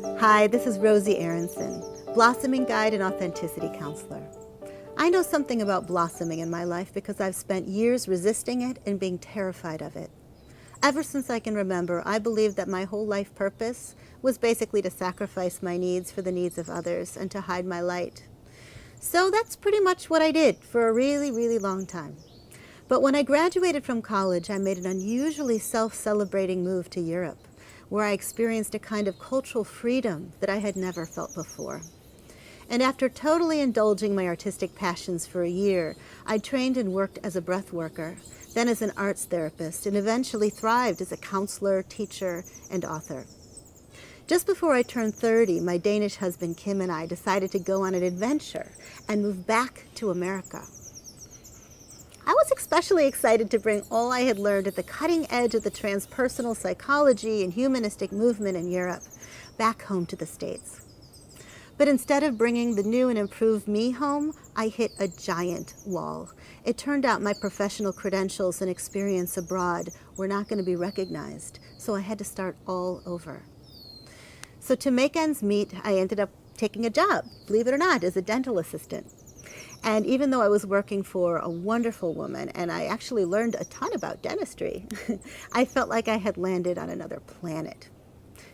Hi, this is Rosie Aronson, Blossoming Guide and Authenticity Counselor. I know something about blossoming in my life because I've spent years resisting it and being terrified of it. Ever since I can remember, I believed that my whole life purpose was basically to sacrifice my needs for the needs of others and to hide my light. So that's pretty much what I did for a really, really long time. But when I graduated from college, I made an unusually self-celebrating move to Europe, where I experienced a kind of cultural freedom that I had never felt before. And after totally indulging my artistic passions for a year, I trained and worked as a breath worker, then as an arts therapist, and eventually thrived as a counselor, teacher, and author. Just before I turned 30, my Danish husband Kim and I decided to go on an adventure and move back to America. I was especially excited to bring all I had learned at the cutting edge of the transpersonal psychology and humanistic movement in Europe back home to the States. But instead of bringing the new and improved me home, I hit a giant wall. It turned out my professional credentials and experience abroad were not going to be recognized, so I had to start all over. So to make ends meet, I ended up taking a job, believe it or not, as a dental assistant. And even though I was working for a wonderful woman, and I actually learned a ton about dentistry, I felt like I had landed on another planet.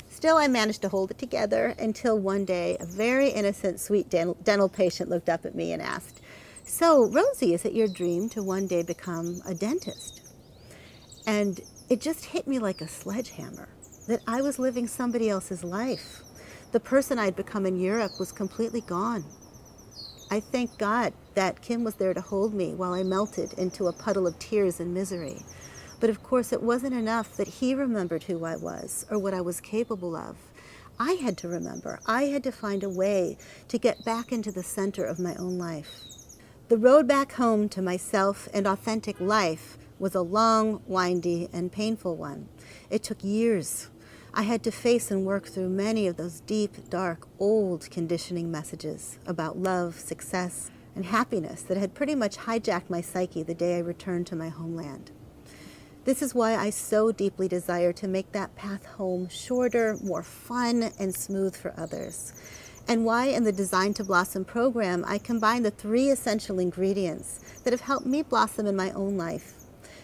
Still, I managed to hold it together until one day a very innocent, sweet dental patient looked up at me and asked, "So, Rosie, is it your dream to one day become a dentist?" And it just hit me like a sledgehammer that I was living somebody else's life. The person I'd become in Europe was completely gone. I thank God that Kim was there to hold me while I melted into a puddle of tears and misery. But of course, it wasn't enough that he remembered who I was or what I was capable of. I had to remember. I had to find a way to get back into the center of my own life. The road back home to myself and authentic life was a long, windy, and painful one. It took years. I had to face and work through many of those deep, dark, old conditioning messages about love, success, and happiness that had pretty much hijacked my psyche the day I returned to my homeland. This is why I so deeply desire to make that path home shorter, more fun, and smooth for others. And why in the Design to Blossom program, I combine the 3 essential ingredients that have helped me blossom in my own life.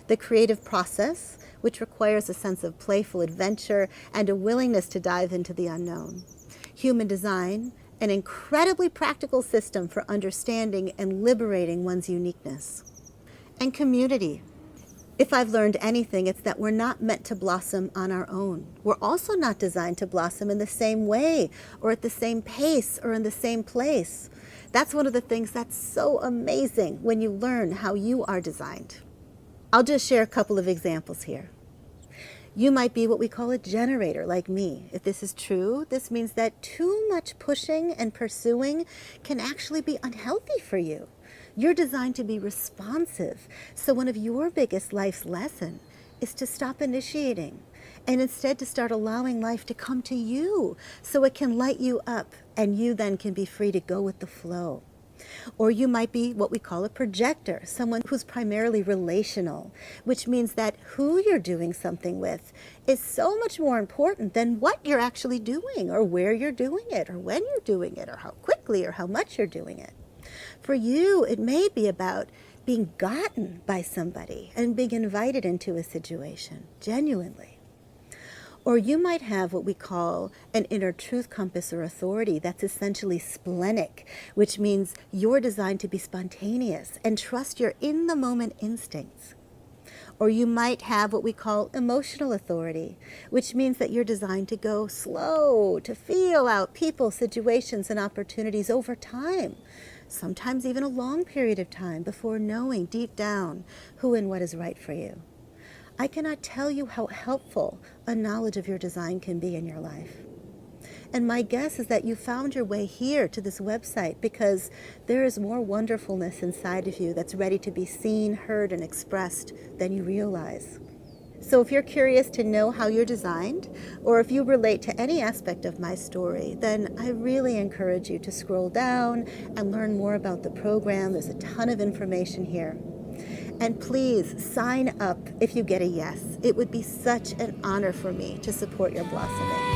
The creative process, which requires a sense of playful adventure and a willingness to dive into the unknown. Human design, an incredibly practical system for understanding and liberating one's uniqueness. And community. If I've learned anything, it's that we're not meant to blossom on our own. We're also not designed to blossom in the same way, or at the same pace, or in the same place. That's one of the things that's so amazing when you learn how you are designed. I'll just share a couple of examples here. You might be what we call a generator, like me. If this is true, this means that too much pushing and pursuing can actually be unhealthy for you. You're designed to be responsive. So one of your biggest life's lessons is to stop initiating and instead to start allowing life to come to you so it can light you up and you then can be free to go with the flow. Or you might be what we call a projector, someone who's primarily relational, which means that who you're doing something with is so much more important than what you're actually doing or where you're doing it or when you're doing it or how quickly or how much you're doing it. For you, it may be about being gotten by somebody and being invited into a situation, genuinely. Or you might have what we call an inner truth compass or authority that's essentially splenic, which means you're designed to be spontaneous and trust your in-the-moment instincts. Or you might have what we call emotional authority, which means that you're designed to go slow, to feel out people, situations, and opportunities over time, sometimes even a long period of time before knowing deep down who and what is right for you. I cannot tell you how helpful a knowledge of your design can be in your life. And my guess is that you found your way here to this website because there is more wonderfulness inside of you that's ready to be seen, heard, and expressed than you realize. So if you're curious to know how you're designed, or if you relate to any aspect of my story, then I really encourage you to scroll down and learn more about the program. There's a ton of information here. And please sign up if you get a yes. It would be such an honor for me to support your blossoming.